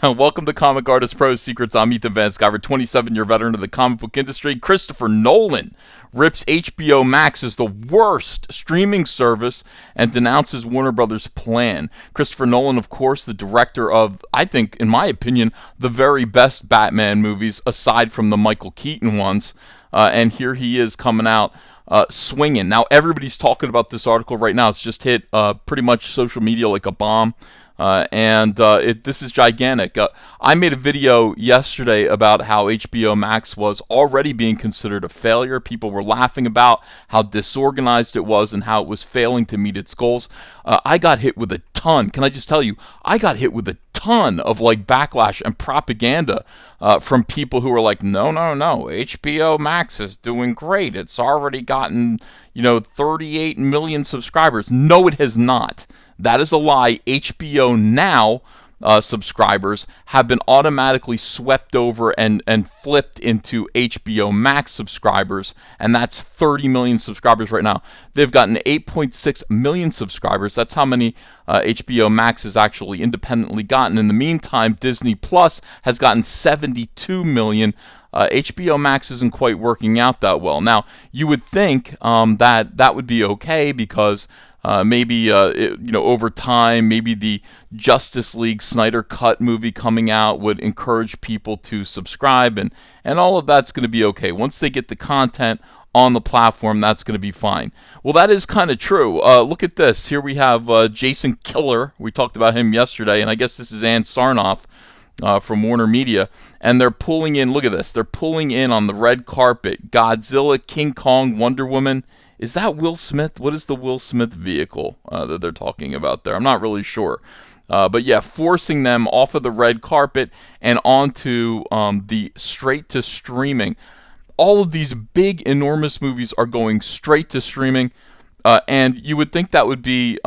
Welcome to Comic Artist Pro Secrets. I'm Ethan Van Sciver, 27-year veteran of the comic book industry. Christopher Nolan rips HBO Max as the worst streaming service and denounces Warner Brothers' plan. Christopher Nolan, of course, the director of, I think, in my opinion, the very best Batman movies, aside from the Michael Keaton ones. And here he is coming out swinging. Now, everybody's talking about this article right now. It's just hit pretty much social media like a bomb. This is gigantic. I made a video yesterday about how HBO Max was already being considered a failure. People were laughing about how disorganized it was and how it was failing to meet its goals. I got hit with a ton. Can I just tell you, I got hit with a ton of backlash and propaganda from people who were like, no, HBO Max is doing great. It's already gotten 38 million subscribers. No, it has not. That is a lie. HBO Now subscribers have been automatically swept over and flipped into HBO Max subscribers, and that's 30 million subscribers right now. They've gotten 8.6 million subscribers. That's how many HBO Max has actually independently gotten. In the meantime, Disney Plus has gotten 72 million. HBO Max isn't quite working out that well. Now, you would think that would be okay because maybe over time, maybe the Justice League Snyder Cut movie coming out would encourage people to subscribe, and all of that's going to be okay. Once they get the content on the platform, that's going to be fine. Well, that is kind of true. Look at this. Here we have Jason Killer. We talked about him yesterday, and I guess this is Ann Sarnoff from Warner Media, and they're pulling in, look at this, they're pulling in on the red carpet Godzilla, King Kong, Wonder Woman. Is that Will Smith? What is the Will Smith vehicle that they're talking about there? I'm not really sure. But yeah, forcing them off of the red carpet and onto the straight to streaming. All of these big, enormous movies are going straight to streaming, and you would think that would be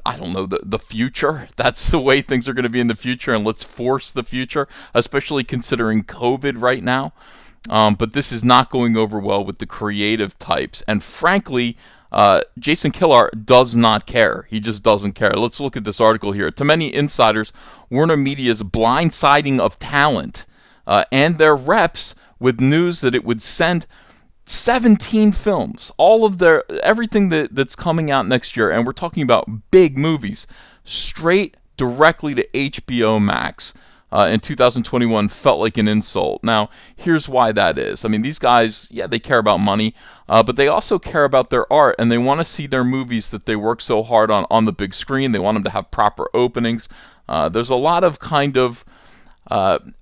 I don't know, the future. That's the way things are going to be in the future, and let's force the future, especially considering COVID right now. But this is not going over well with the creative types, and frankly, Jason Kilar does not care. He just doesn't care. Let's look at this article here. To many insiders, Warner Media's blindsiding of talent and their reps with news that it would send 17 films, all of everything that's coming out next year, and we're talking about big movies, straight directly to HBO Max in 2021 felt like an insult. Now, here's why that is. I mean, these guys, yeah, they care about money, but they also care about their art, and they want to see their movies that they work so hard on the big screen. They want them to have proper openings. There's a lot of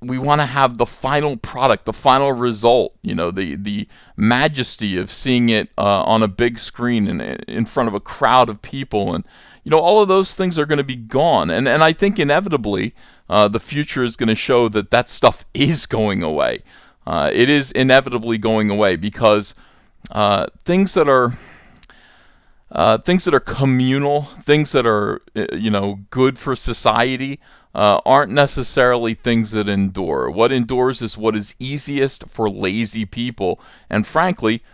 we want to have the final product, the final result, the majesty of seeing it on a big screen and in front of a crowd of people. And, all of those things are going to be gone. And I think inevitably the future is going to show that stuff is going away. It is inevitably going away because things that are communal, things that are, good for society, aren't necessarily things that endure. What endures is what is easiest for lazy people. And frankly,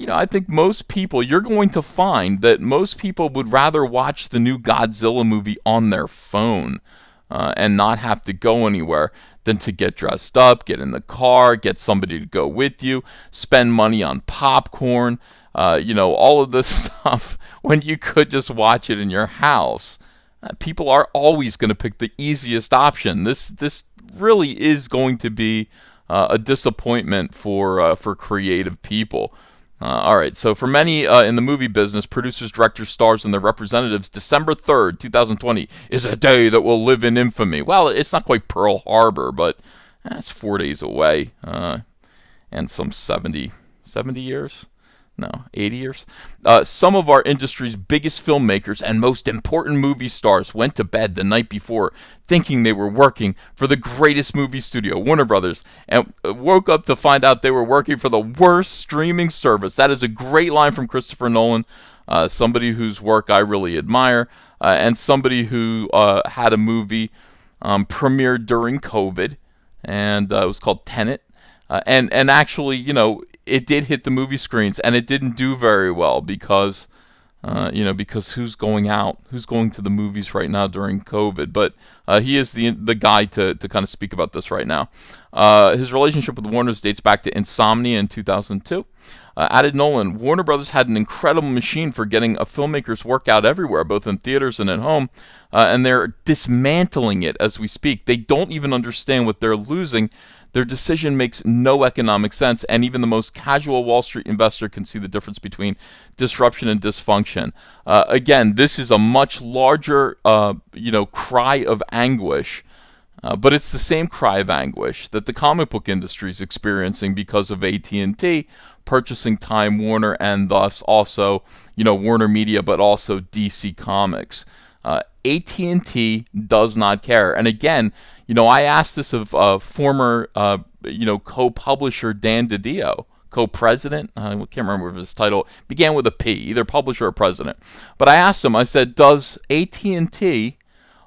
I think most people, you're going to find that most people would rather watch the new Godzilla movie on their phone and not have to go anywhere than to get dressed up, get in the car, get somebody to go with you, spend money on popcorn, all of this stuff when you could just watch it in your house. People are always going to pick the easiest option. This really is going to be a disappointment for creative people. All right, so for many in the movie business, producers, directors, stars, and their representatives, December 3rd, 2020 is a day that will live in infamy. Well, it's not quite Pearl Harbor, but it's 4 days away and some 70 years. No, 80 years. Some of our industry's biggest filmmakers and most important movie stars went to bed the night before thinking they were working for the greatest movie studio, Warner Brothers, and woke up to find out they were working for the worst streaming service. That is a great line from Christopher Nolan, somebody whose work I really admire, and somebody who had a movie premiered during COVID, and it was called Tenet. And actually, it did hit the movie screens, and it didn't do very well because because who's going out, who's going to the movies right now during COVID? But he is the guy to kind of speak about this right now. His relationship with Warner's dates back to Insomnia in 2002. Added Nolan, Warner Brothers had an incredible machine for getting a filmmaker's work out everywhere, both in theaters and at home, and they're dismantling it as we speak. They don't even understand what they're losing. Their decision makes no economic sense, and even the most casual Wall Street investor can see the difference between disruption and dysfunction. Again, this is a much larger, cry of anguish. But it's the same cry of anguish that the comic book industry is experiencing because of AT&T purchasing Time Warner and thus also, Warner Media, but also DC Comics. AT&T does not care. And again, I asked this of former, co-publisher Dan DiDio, co-president. I can't remember if his title began with a P, either publisher or president. But I asked him, I said, does AT&T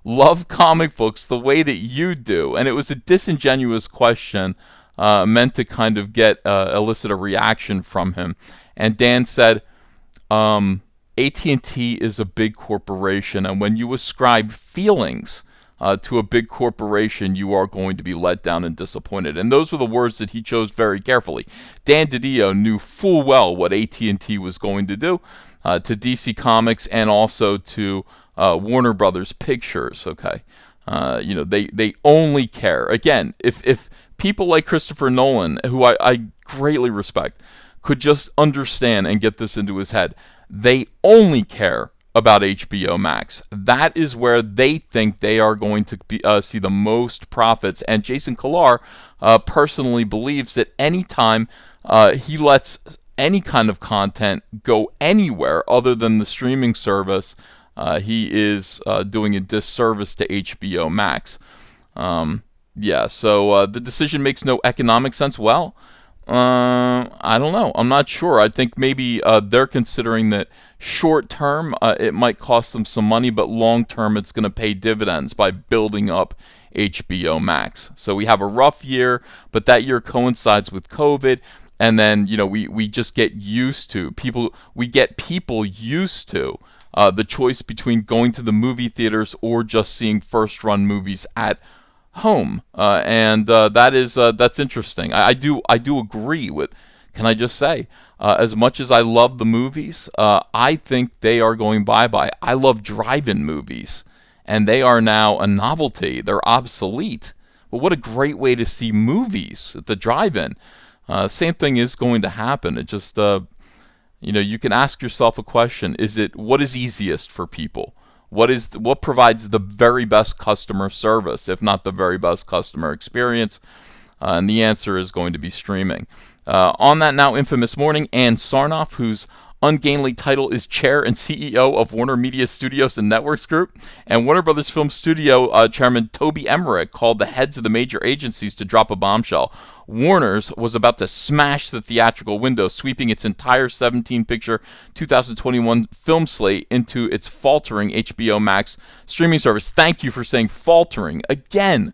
love comic books the way that you do? And it was a disingenuous question meant to kind of elicit a reaction from him. And Dan said, AT&T is a big corporation, and when you ascribe feelings to a big corporation, you are going to be let down and disappointed. And those were the words that he chose very carefully. Dan DiDio knew full well what AT&T was going to do to DC Comics and also to Warner Brothers Pictures. Okay, they only care. Again, if people like Christopher Nolan, who I greatly respect, could just understand and get this into his head, they only care about HBO Max. That is where they think they are going to see the most profits. And Jason Kilar personally believes that anytime he lets any kind of content go anywhere other than the streaming service, he is doing a disservice to HBO Max. So the decision makes no economic sense. Well, I don't know. I'm not sure. I think maybe they're considering that short term it might cost them some money, but long term it's going to pay dividends by building up HBO Max. So we have a rough year, but that year coincides with COVID. And then, we just get used to people used to the choice between going to the movie theaters or just seeing first run movies at home, and that's interesting. I do agree with. Can I just say, as much as I love the movies, I think they are going bye-bye. I love drive-in movies, and they are now a novelty. They're obsolete. But what a great way to see movies at the drive-in. Same thing is going to happen. It just, you can ask yourself a question: what is easiest for people? What provides the very best customer service, if not the very best customer experience? And the answer is going to be streaming. On that now infamous morning, Ann Sarnoff, whose ungainly title is Chair and CEO of Warner Media Studios and Networks Group, and Warner Brothers Film Studio Chairman Toby Emmerich called the heads of the major agencies to drop a bombshell. Warner's was about to smash the theatrical window, sweeping its entire 17-picture 2021 film slate into its faltering HBO Max streaming service. Thank you for saying faltering. Again,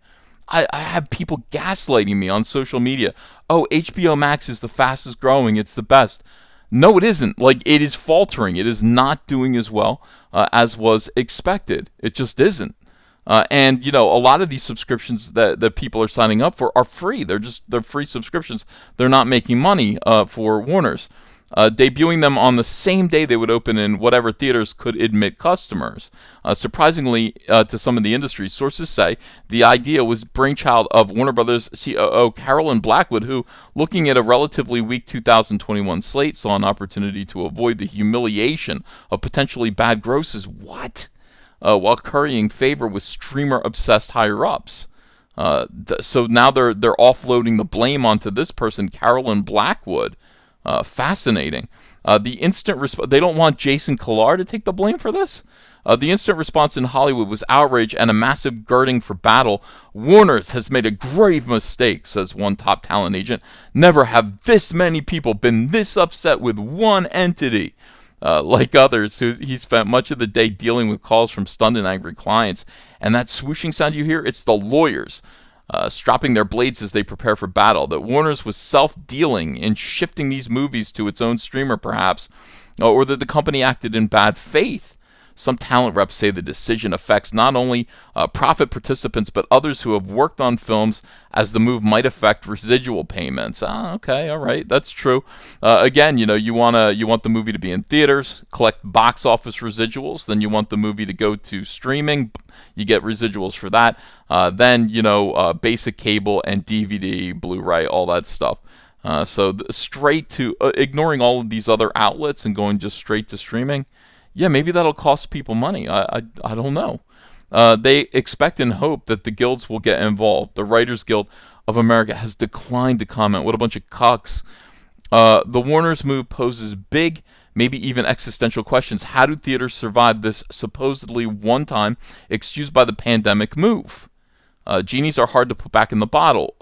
I have people gaslighting me on social media. Oh, HBO Max is the fastest growing. It's the best. No, it isn't. It is faltering. It is not doing as well as was expected. It just isn't. And a lot of these subscriptions that people are signing up for are free. They're free subscriptions. They're not making money for Warner's. Debuting them on the same day they would open in whatever theaters could admit customers. Surprisingly to some of the industry, sources say the idea was brainchild of Warner Brothers COO Carolyn Blackwood, who, looking at a relatively weak 2021 slate, saw an opportunity to avoid the humiliation of potentially bad grosses. What? While currying favor with streamer-obsessed higher-ups. So now they're offloading the blame onto this person, Carolyn Blackwood. Fascinating. The instant response, they don't want Jason Kilar to take the blame for this? The instant response in Hollywood was outrage and a massive girding for battle. Warner's has made a grave mistake, says one top talent agent. Never have this many people been this upset with one entity. Like others, he spent much of the day dealing with calls from stunned and angry clients. And that swooshing sound you hear, it's the lawyers stropping their blades as they prepare for battle. That Warner's was self-dealing in shifting these movies to its own streamer, perhaps. or that the company acted in bad faith. Some talent reps say the decision affects not only profit participants but others who have worked on films, as the move might affect residual payments. Okay, all right, that's true. Again, you want the movie to be in theaters, collect box office residuals. Then you want the movie to go to streaming. You get residuals for that. Then basic cable and DVD, Blu-ray, all that stuff. So straight to ignoring all of these other outlets and going just straight to streaming. Yeah, maybe that'll cost people money. I don't know. They expect and hope that the guilds will get involved. The Writers Guild of America has declined to comment. What a bunch of cucks. The Warner's move poses big, maybe even existential questions. How do theaters survive this supposedly one-time, excused by the pandemic move? Genies are hard to put back in the bottle.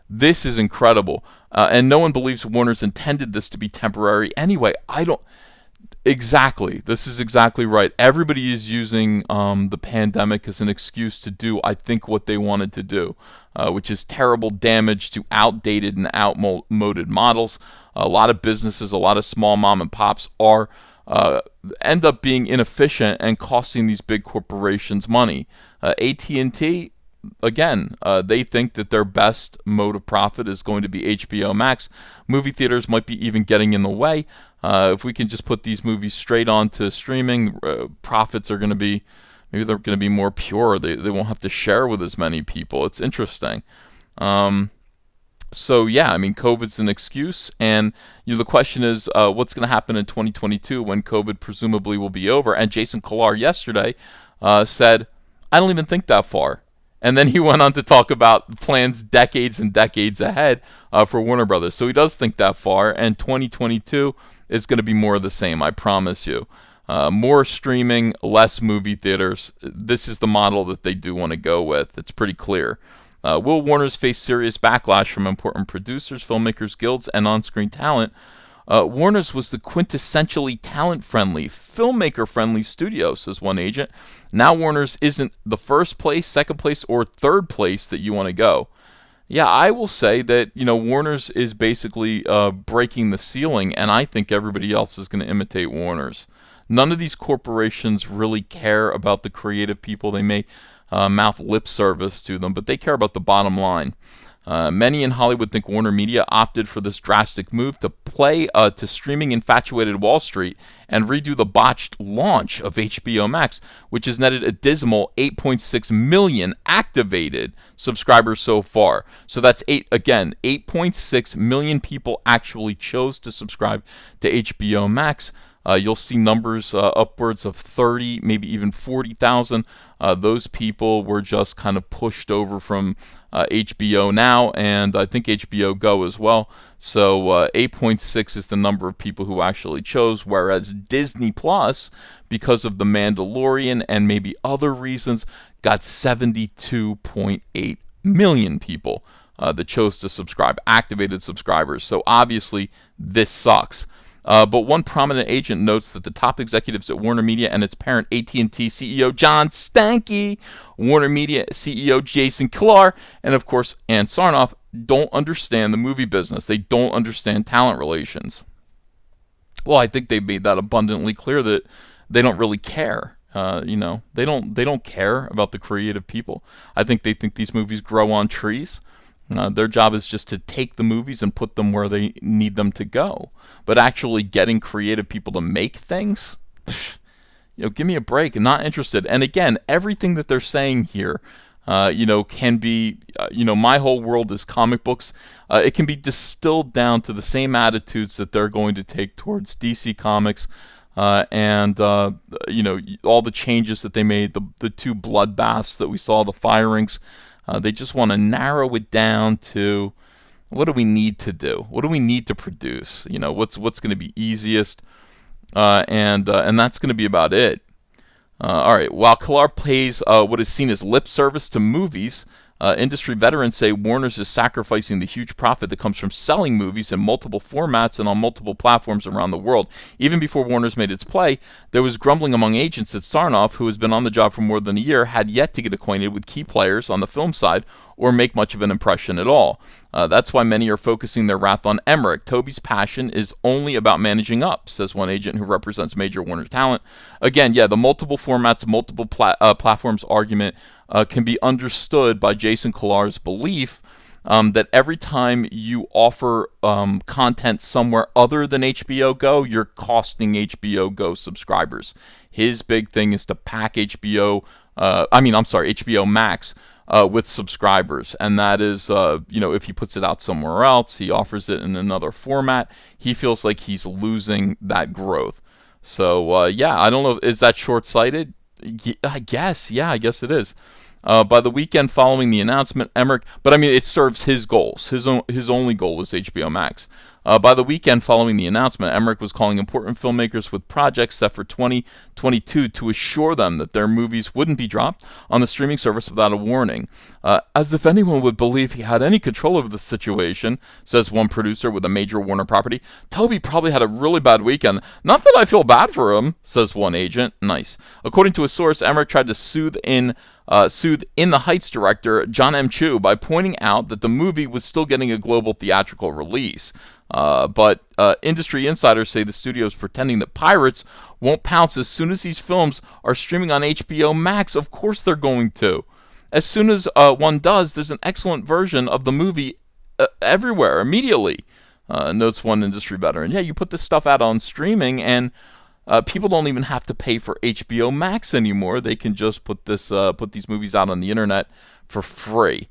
This is incredible. And no one believes Warner's intended this to be temporary anyway. Exactly. This is exactly right. Everybody is using the pandemic as an excuse to do, I think, what they wanted to do, which is terrible damage to outdated and outmoded models. A lot of businesses, a lot of small mom and pops end up being inefficient and costing these big corporations money. AT&T, again, they think that their best mode of profit is going to be HBO Max. Movie theaters might be even getting in the way. If we can just put these movies straight onto streaming, profits are going to be, maybe they're going to be more pure. They won't have to share with as many people. It's interesting. So yeah, I mean, COVID's an excuse, and the question is, what's going to happen in 2022 when COVID presumably will be over? And Jason Kilar yesterday said, I don't even think that far. And then he went on to talk about plans decades and decades ahead for Warner Brothers. So he does think that far, and 2022 is going to be more of the same, I promise you. More streaming, less movie theaters. This is the model that they do want to go with. It's pretty clear. Will Warner's face serious backlash from important producers, filmmakers, guilds, and on-screen talent? Warner's was the quintessentially talent-friendly, filmmaker-friendly studio, says one agent. Now Warner's isn't the first place, second place, or third place that you want to go. Yeah, I will say that, Warner's is basically breaking the ceiling, and I think everybody else is going to imitate Warner's. None of these corporations really care about the creative people. They may mouth lip service to them, but they care about the bottom line. Many in Hollywood think Warner Media opted for this drastic move to play to streaming infatuated Wall Street and redo the botched launch of HBO Max, which has netted a dismal 8.6 million activated subscribers so far. So that's 8.6 million people actually chose to subscribe to HBO Max. You'll see numbers upwards of 30, maybe even 40,000. Those people were just kind of pushed over from HBO Now, and I think HBO Go as well. So 8.6 is the number of people who actually chose, whereas Disney Plus, because of The Mandalorian and maybe other reasons, got 72.8 million people that chose to subscribe, activated subscribers. So obviously this sucks. But one prominent agent notes that the top executives at Warner Media and its parent AT&T CEO John Stankey, Warner Media CEO Jason Kilar, and of course Ann Sarnoff don't understand the movie business. They don't understand talent relations. Well, I think they made that abundantly clear that they don't really care. They don't care about the creative people. I think they think these movies grow on trees. Their job is just to take the movies and put them where they need them to go. But actually getting creative people to make things, give me a break. I'm not interested. And again, everything that they're saying here, can be, my whole world is comic books. It can be distilled down to the same attitudes that they're going to take towards DC Comics. And all the changes that they made, the two bloodbaths that we saw, the firings. They just want to narrow it down to, what do we need to do? What do we need to produce? What's going to be easiest, and that's going to be about it. All right. While Kilar pays what is seen as lip service to movies, Industry veterans say Warner's is sacrificing the huge profit that comes from selling movies in multiple formats and on multiple platforms around the world. Even before Warner's made its play, there was grumbling among agents that Sarnoff, who has been on the job for more than a year, had yet to get acquainted with key players on the film side or make much of an impression at all. That's why many are focusing their wrath on Emmerich. Toby's passion is only about managing up, says one agent who represents major Warner talent. Again, yeah, the multiple formats, multiple platforms argument can be understood by Jason Killar's belief that every time you offer content somewhere other than HBO Go, you're costing HBO Go subscribers. His big thing is to pack HBO Max with subscribers, and that is, if he puts it out somewhere else, he offers it in another format, he feels like he's losing that growth. So, I don't know, is that short-sighted? I guess it is. By the weekend following the announcement, Emmerich, but I mean, it serves his goals. His only goal is HBO Max. By the weekend following the announcement, Emmerich was calling important filmmakers with projects set for 2022 to assure them that their movies wouldn't be dropped on the streaming service without a warning. As if anyone would believe he had any control over the situation, says one producer with a major Warner property. Toby probably had a really bad weekend. Not that I feel bad for him, says one agent. Nice. According to a source, Emmerich tried to soothe In the Heights director John M. Chu by pointing out that the movie was still getting a global theatrical release. But industry insiders say the studio is pretending that pirates won't pounce as soon as these films are streaming on HBO Max. Of course they're going to. As soon as one does, there's an excellent version of the movie everywhere, immediately, notes one industry veteran. Yeah, you put this stuff out on streaming, and people don't even have to pay for HBO Max anymore. They can just put these movies out on the internet for free.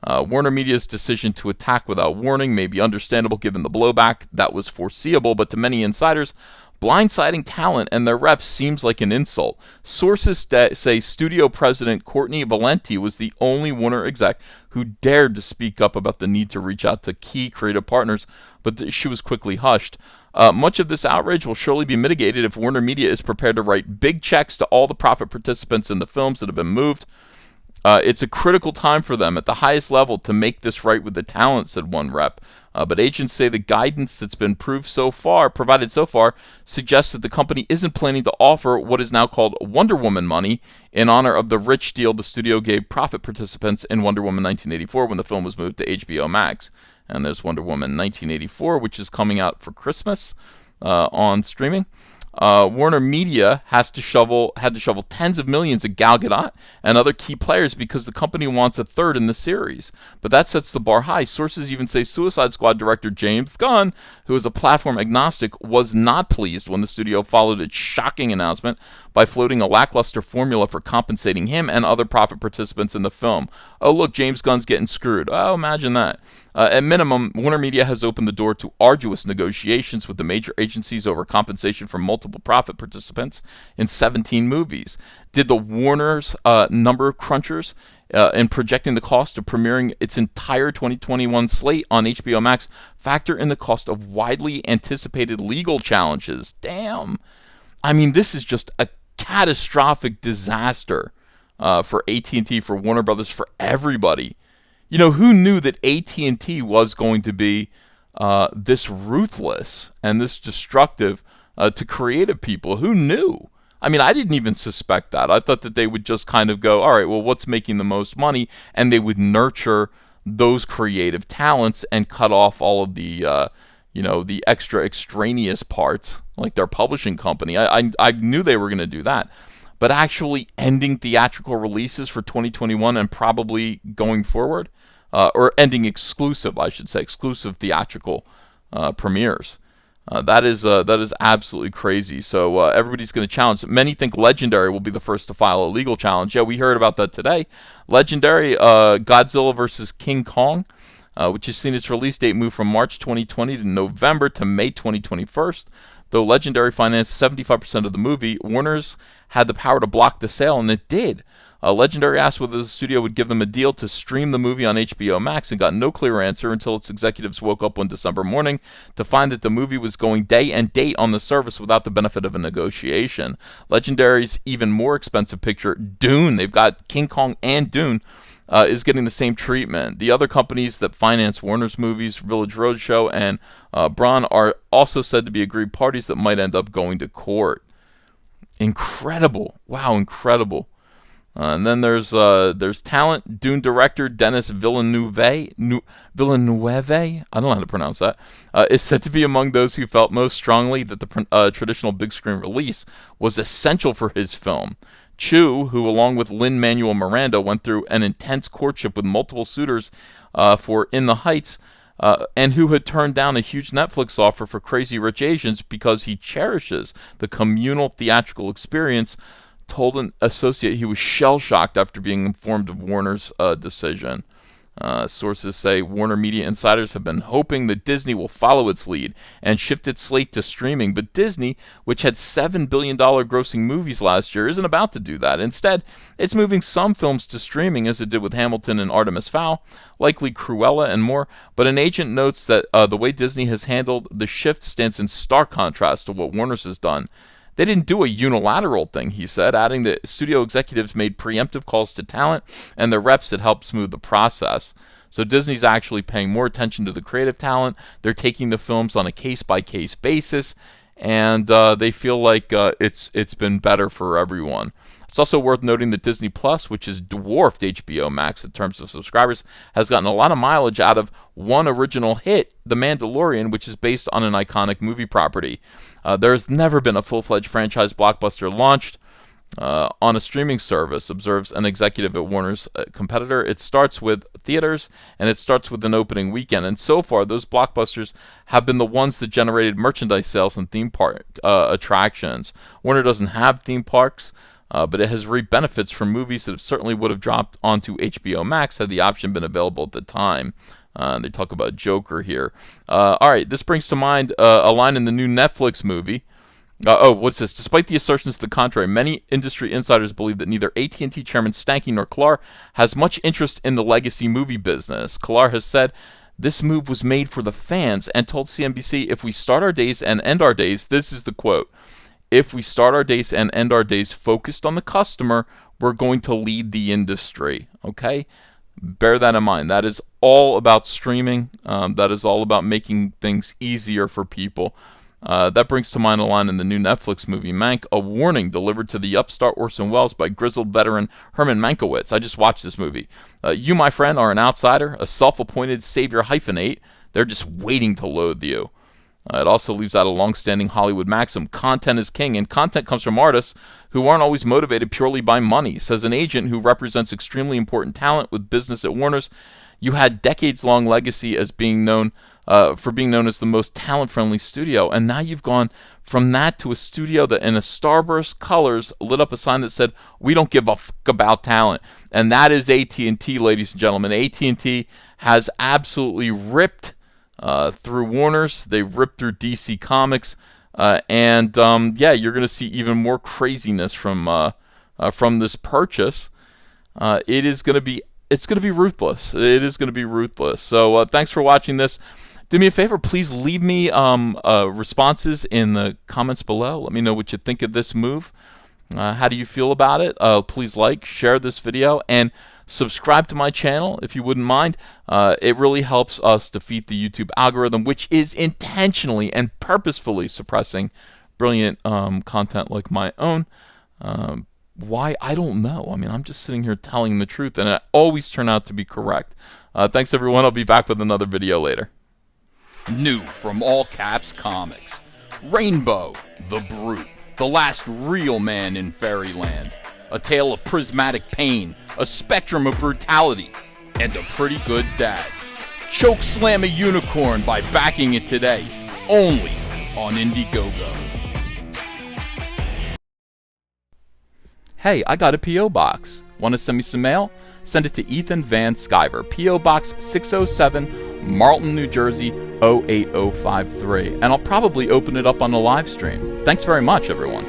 Warner Media's decision to attack without warning may be understandable given the blowback that was foreseeable, but to many insiders, blindsiding talent and their reps seems like an insult. Sources say studio president Courtney Valenti was the only Warner exec who dared to speak up about the need to reach out to key creative partners, but she was quickly hushed. Much of this outrage will surely be mitigated if Warner Media is prepared to write big checks to all the profit participants in the films that have been moved. It's a critical time for them at the highest level to make this right with the talent, said one rep. But agents say the guidance that's been provided so far, suggests that the company isn't planning to offer what is now called Wonder Woman money in honor of the rich deal the studio gave profit participants in Wonder Woman 1984 when the film was moved to HBO Max. And there's Wonder Woman 1984, which is coming out for Christmas on streaming. Warner Media had to shovel tens of millions of Gal Gadot and other key players because the company wants a third in the series. But that sets the bar high. Sources even say Suicide Squad director James Gunn, who is a platform agnostic, was not pleased when the studio followed its shocking announcement by floating a lackluster formula for compensating him and other profit participants in the film. Oh, look, James Gunn's getting screwed. Oh, imagine that. At minimum, Warner Media has opened the door to arduous negotiations with the major agencies over compensation for multiple profit participants in 17 movies. Did the Warner's number crunchers in projecting the cost of premiering its entire 2021 slate on HBO Max factor in the cost of widely anticipated legal challenges? Damn. I mean, this is just a catastrophic disaster for AT&T, for Warner Brothers, for everybody. You know, who knew that AT&T was going to be this ruthless and this destructive to creative people? Who knew? I mean, I didn't even suspect that. I thought that they would just kind of go, all right, well, what's making the most money? And they would nurture those creative talents and cut off all of the, the extra extraneous parts, like their publishing company. I knew they were going to do that. But actually ending theatrical releases for 2021 and probably going forward, or ending exclusive theatrical premieres. That is absolutely crazy. So everybody's going to challenge. Many think Legendary will be the first to file a legal challenge. Yeah, we heard about that today. Legendary, Godzilla vs. King Kong, which has seen its release date move from March 2020 to November to May 2021. Though Legendary financed 75% of the movie, Warner's had the power to block the sale, and it did. Legendary asked whether the studio would give them a deal to stream the movie on HBO Max and got no clear answer until its executives woke up one December morning to find that the movie was going day and date on the service without the benefit of a negotiation. Legendary's even more expensive picture, Dune, they've got King Kong and Dune, is getting the same treatment. The other companies that finance Warner's movies, Village Roadshow and Braun, are also said to be agreed parties that might end up going to court. Incredible. Wow, incredible. And then there's talent. Dune director Denis Villeneuve, I don't know how to pronounce that, is said to be among those who felt most strongly that the traditional big screen release was essential for his film. Chu, who along with Lin-Manuel Miranda went through an intense courtship with multiple suitors for In the Heights, and who had turned down a huge Netflix offer for Crazy Rich Asians because he cherishes the communal theatrical experience, told an associate he was shell-shocked after being informed of Warner's decision. Sources say Warner Media insiders have been hoping that Disney will follow its lead and shift its slate to streaming, but Disney, which had $7 billion grossing movies last year, isn't about to do that. Instead, it's moving some films to streaming, as it did with Hamilton and Artemis Fowl, likely Cruella and more, but an agent notes that the way Disney has handled the shift stands in stark contrast to what Warner's has done. They didn't do a unilateral thing, he said, adding that studio executives made preemptive calls to talent and their reps that helped smooth the process. So Disney's actually paying more attention to the creative talent. They're taking the films on a case-by-case basis, and they feel like it's been better for everyone. It's also worth noting that Disney Plus, which has dwarfed HBO Max in terms of subscribers, has gotten a lot of mileage out of one original hit, The Mandalorian, which is based on an iconic movie property. There's never been a full-fledged franchise blockbuster launched on a streaming service, observes an executive at Warner's competitor. It starts with theaters, and it starts with an opening weekend. And so far, those blockbusters have been the ones that generated merchandise sales and theme park attractions. Warner doesn't have theme parks, but it has reaped benefits from movies that certainly would have dropped onto HBO Max had the option been available at the time. They talk about Joker here. All right, this brings to mind a line in the new Netflix movie. What's this? Despite the assertions to the contrary, many industry insiders believe that neither AT&T chairman Stankey nor Killar has much interest in the legacy movie business. Killar has said this move was made for the fans and told CNBC, if we start our days and end our days, this is the quote, if we start our days and end our days focused on the customer, we're going to lead the industry. Okay? Bear that in mind. That is all about streaming. That is all about making things easier for people. That brings to mind a line in the new Netflix movie, Mank, a warning delivered to the upstart Orson Welles by grizzled veteran Herman Mankiewicz. I just watched this movie. You, my friend, are an outsider, a self-appointed savior hyphenate. They're just waiting to loathe you. It also leaves out a long-standing Hollywood maxim, content is king, and content comes from artists who aren't always motivated purely by money. Says an agent who represents extremely important talent with business at Warner's, you had decades-long legacy as being known for being known as the most talent-friendly studio, and now you've gone from that to a studio that in a starburst colors lit up a sign that said, we don't give a fuck about talent. And that is AT&T, ladies and gentlemen. AT&T has absolutely ripped through Warner's. They've ripped through DC Comics, and you're going to see even more craziness from this purchase. It's going to be ruthless. It is going to be ruthless. So thanks for watching this. Do me a favor, please leave me responses in the comments below. Let me know what you think of this move. How do you feel about it? Please like, share this video, and subscribe to my channel if you wouldn't mind. It really helps us defeat the YouTube algorithm, which is intentionally and purposefully suppressing brilliant content like my own. Why? I don't know. I mean, I'm just sitting here telling the truth, and I always turn out to be correct. Thanks, everyone. I'll be back with another video later. New from All Caps Comics, Rainbow, the Brute, the last real man in fairyland. A tale of prismatic pain, a spectrum of brutality, and a pretty good dad. Choke slam a unicorn by backing it today, only on Indiegogo. Hey, I got a P.O. box. Want to send me some mail? Send it to Ethan Van Sciver, P.O. Box 607, Marlton, New Jersey, 08053. And I'll probably open it up on the live stream. Thanks very much, everyone.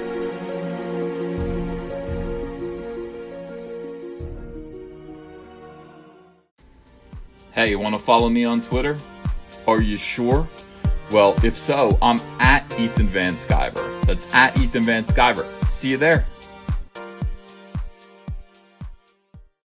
Hey, you want to follow me on Twitter? Are you sure? Well, if so, I'm at Ethan Van Sciver. That's at Ethan Van Sciver. See you there.